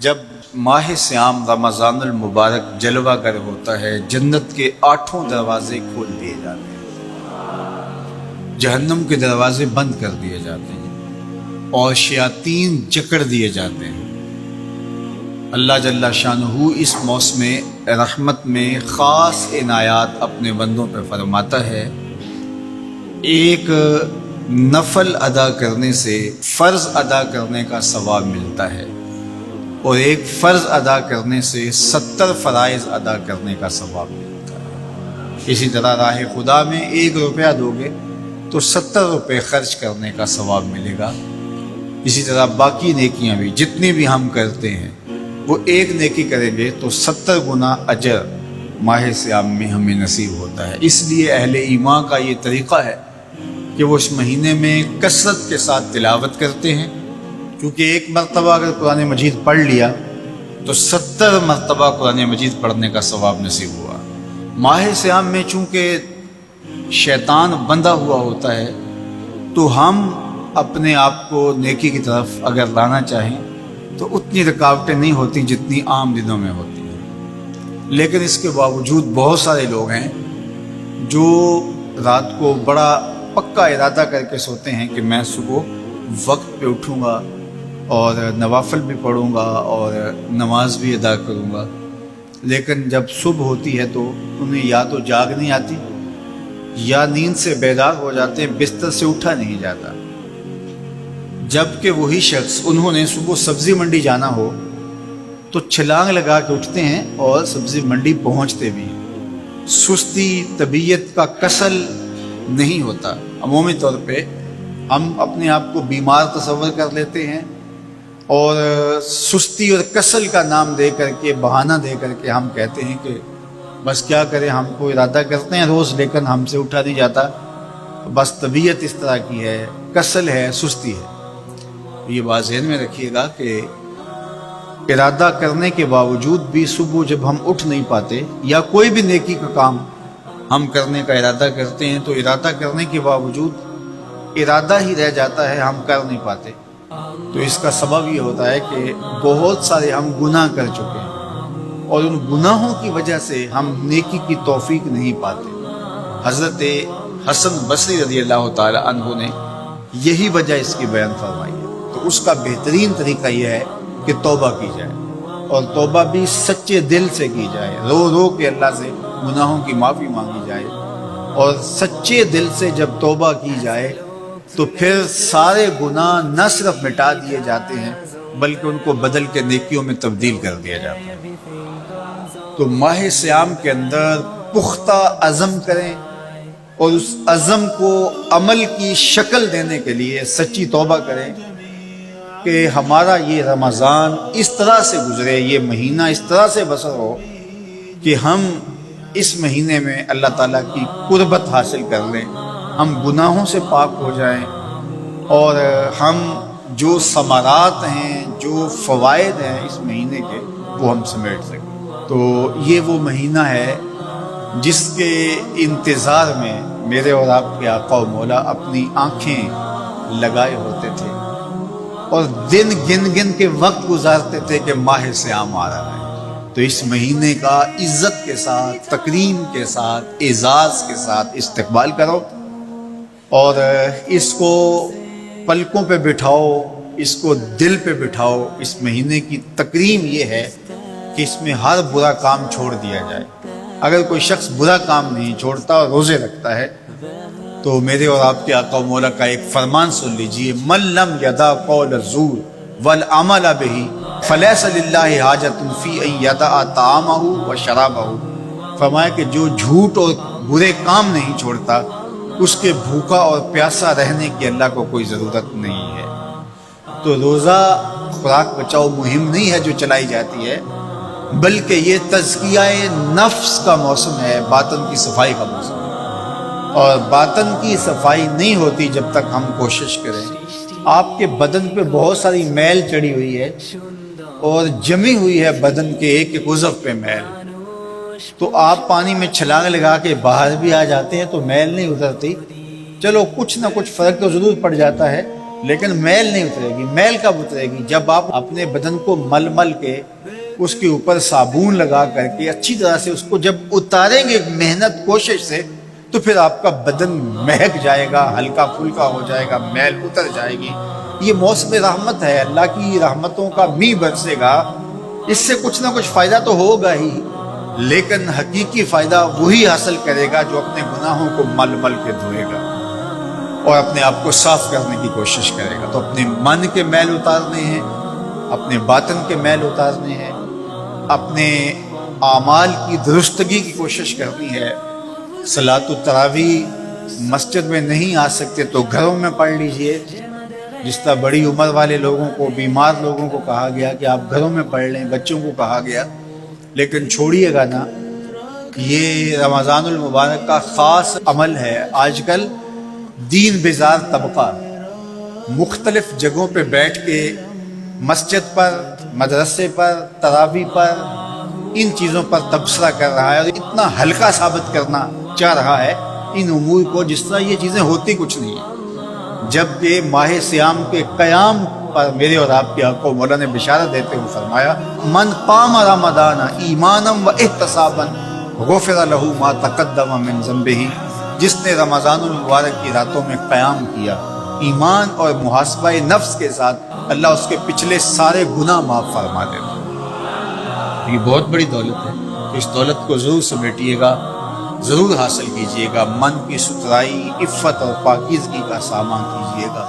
جب ماہ سیام رمضان المبارک جلوہ گر ہوتا ہے، جنت کے 8 دروازے کھول دیے جاتے ہیں، جہنم کے دروازے بند کر دیے جاتے ہیں اور شیاطین جکڑ دیے جاتے ہیں۔ اللہ جل شانہ اس موسم رحمت میں خاص عنایات اپنے بندوں پہ فرماتا ہے۔ ایک نفل ادا کرنے سے فرض ادا کرنے کا ثواب ملتا ہے اور ایک فرض ادا کرنے سے 70 فرائض ادا کرنے کا ثواب ملتا ہے۔ اسی طرح راہ خدا میں 1 روپیہ دو گے تو 70 روپے خرچ کرنے کا ثواب ملے گا۔ اسی طرح باقی نیکیاں بھی جتنی بھی ہم کرتے ہیں، وہ ایک نیکی کریں گے تو 70 گنا اجر ماہ سیام میں ہمیں نصیب ہوتا ہے۔ اس لیے اہل ایمان کا یہ طریقہ ہے کہ وہ اس مہینے میں کثرت کے ساتھ تلاوت کرتے ہیں، کیونکہ ایک مرتبہ اگر قرآن مجید پڑھ لیا تو 70 مرتبہ قرآن مجید پڑھنے کا ثواب نصیب ہوا۔ ماہ سیام میں چونکہ شیطان بندھا ہوا ہوتا ہے تو ہم اپنے آپ کو نیکی کی طرف اگر لانا چاہیں تو اتنی رکاوٹیں نہیں ہوتی جتنی عام دنوں میں ہوتی ہیں، لیکن اس کے باوجود بہت سارے لوگ ہیں جو رات کو بڑا پکا ارادہ کر کے سوتے ہیں کہ میں صبح وقت پہ اٹھوں گا اور نوافل بھی پڑھوں گا اور نماز بھی ادا کروں گا، لیکن جب صبح ہوتی ہے تو انہیں یا تو جاگ نہیں آتی یا نیند سے بیدار ہو جاتے ہیں، بستر سے اٹھا نہیں جاتا۔ جبکہ وہی شخص انہوں نے صبح سبزی منڈی جانا ہو تو چھلانگ لگا کے اٹھتے ہیں اور سبزی منڈی پہنچتے بھی ہیں۔ سستی طبیعت کا کسل نہیں ہوتا۔ عمومی طور پہ ہم اپنے آپ کو بیمار تصور کر لیتے ہیں اور سستی اور کسل کا نام دے کر کے، بہانہ دے کر کے ہم کہتے ہیں کہ بس کیا کریں، ہم کو ارادہ کرتے ہیں روز لیکن ہم سے اٹھا نہیں جاتا، بس طبیعت اس طرح کی ہے، کسل ہے، سستی ہے۔ یہ بات ذہن میں رکھیے گا کہ ارادہ کرنے کے باوجود بھی صبح جب ہم اٹھ نہیں پاتے یا کوئی بھی نیکی کا کام ہم کرنے کا ارادہ کرتے ہیں تو ارادہ کرنے کے باوجود ارادہ ہی رہ جاتا ہے، ہم کر نہیں پاتے۔ تو اس کا سبب یہ ہوتا ہے کہ بہت سارے ہم گناہ کر چکے ہیں اور ان گناہوں کی وجہ سے ہم نیکی کی توفیق نہیں پاتے۔ حضرت حسن بصری رضی اللہ تعالی عنہ نے یہی وجہ اس کی بیان فرمائی ہے۔ تو اس کا بہترین طریقہ یہ ہے کہ توبہ کی جائے، اور توبہ بھی سچے دل سے کی جائے، رو رو کے اللہ سے گناہوں کی معافی مانگی جائے، اور سچے دل سے جب توبہ کی جائے تو پھر سارے گناہ نہ صرف مٹا دیے جاتے ہیں بلکہ ان کو بدل کے نیکیوں میں تبدیل کر دیا جاتا ہے۔ تو ماہ سیام کے اندر پختہ عزم کریں اور اس عزم کو عمل کی شکل دینے کے لیے سچی توبہ کریں کہ ہمارا یہ رمضان اس طرح سے گزرے، یہ مہینہ اس طرح سے بسر ہو کہ ہم اس مہینے میں اللہ تعالیٰ کی قربت حاصل کر لیں، ہم گناہوں سے پاک ہو جائیں اور ہم جو ثمرات ہیں، جو فوائد ہیں اس مہینے کے، وہ ہم سمیٹ سکیں۔ تو یہ وہ مہینہ ہے جس کے انتظار میں میرے اور آپ کے آقا و مولا اپنی آنکھیں لگائے ہوتے تھے اور دن گن گن کے وقت گزارتے تھے کہ ماہ سیام آ رہا ہے۔ تو اس مہینے کا عزت کے ساتھ، تکریم کے ساتھ، اعزاز کے ساتھ استقبال کرو اور اس کو پلکوں پہ بٹھاؤ، اس کو دل پہ بٹھاؤ۔ اس مہینے کی تکریم یہ ہے کہ اس میں ہر برا کام چھوڑ دیا جائے۔ اگر کوئی شخص برا کام نہیں چھوڑتا اور روزے رکھتا ہے تو میرے اور آپ کے آقا و مولا کا ایک فرمان سن لیجئے، من لم یدع قول الزور والعمل بہ فلیس للہ حاجۃ فی ان یدع طعامہ و شرابہ۔ فرمایا کہ جو جھوٹ اور برے کام نہیں چھوڑتا، اس کے بھوکا اور پیاسا رہنے کی اللہ کو کوئی ضرورت نہیں ہے۔ تو روزہ خوراک بچاؤ مہم نہیں ہے جو چلائی جاتی ہے، بلکہ یہ تزکیہ نفس کا موسم ہے، باطن کی صفائی کا موسم ہے، اور باطن کی صفائی نہیں ہوتی جب تک ہم کوشش کریں۔ آپ کے بدن پہ بہت ساری میل چڑھی ہوئی ہے اور جمی ہوئی ہے بدن کے ایک ایک عضو پہ میل، تو آپ پانی میں چھلانگ لگا کے باہر بھی آ جاتے ہیں تو میل نہیں اترتی، چلو کچھ نہ کچھ فرق تو ضرور پڑ جاتا ہے، لیکن میل نہیں اترے گی۔ میل کب اترے گی؟ جب آپ اپنے بدن کو مل مل کے اس کے اوپر صابون لگا کر کے اچھی طرح سے اس کو جب اتاریں گے محنت کوشش سے، تو پھر آپ کا بدن مہک جائے گا، ہلکا پھلکا ہو جائے گا، میل اتر جائے گی۔ یہ موسم رحمت ہے، اللہ کی رحمتوں کا می برسے گا، اس سے کچھ نہ کچھ فائدہ تو ہوگا ہی، لیکن حقیقی فائدہ وہی حاصل کرے گا جو اپنے گناہوں کو مل مل کے دھوئے گا اور اپنے آپ کو صاف کرنے کی کوشش کرے گا۔ تو اپنے من کے میل اتارنے ہیں، اپنے باطن کے میل اتارنے ہیں، اپنے اعمال کی درستگی کی کوشش کرنی ہے۔ صلاۃ التراویح مسجد میں نہیں آ سکتے تو گھروں میں پڑھ لیجئے، جس طرح بڑی عمر والے لوگوں کو، بیمار لوگوں کو کہا گیا کہ آپ گھروں میں پڑھ لیں، بچوں کو کہا گیا، لیکن چھوڑیے گا نا، یہ رمضان المبارک کا خاص عمل ہے۔ آج کل دین بیزار طبقہ مختلف جگہوں پہ بیٹھ کے مسجد پر، مدرسے پر، تراویح پر، ان چیزوں پر تبصرہ کر رہا ہے اور اتنا ہلکا ثابت کرنا چاہ رہا ہے ان امور کو، جس طرح یہ چیزیں ہوتی کچھ نہیں ہیں۔ جبکہ ماہ سیام کے قیام پر میرے اور آپ کے آقا مولا نے بشارت دیتے ہوئے فرمایا، من قام رمضان ایمانا و احتسابا غفر لہ ما تقدم من ذنبہ، جس نے رمضان المبارک کی راتوں میں قیام کیا ایمان اور محاسبہ نفس کے ساتھ، اللہ اس کے پچھلے سارے گناہ معاف فرما دیتا۔ یہ بہت بڑی دولت ہے، اس دولت کو ضرور سمیٹیے گا، ضرور حاصل کیجئے گا، من کی ستھرائی، عفت اور پاکیزگی کا سامان کیجئے گا۔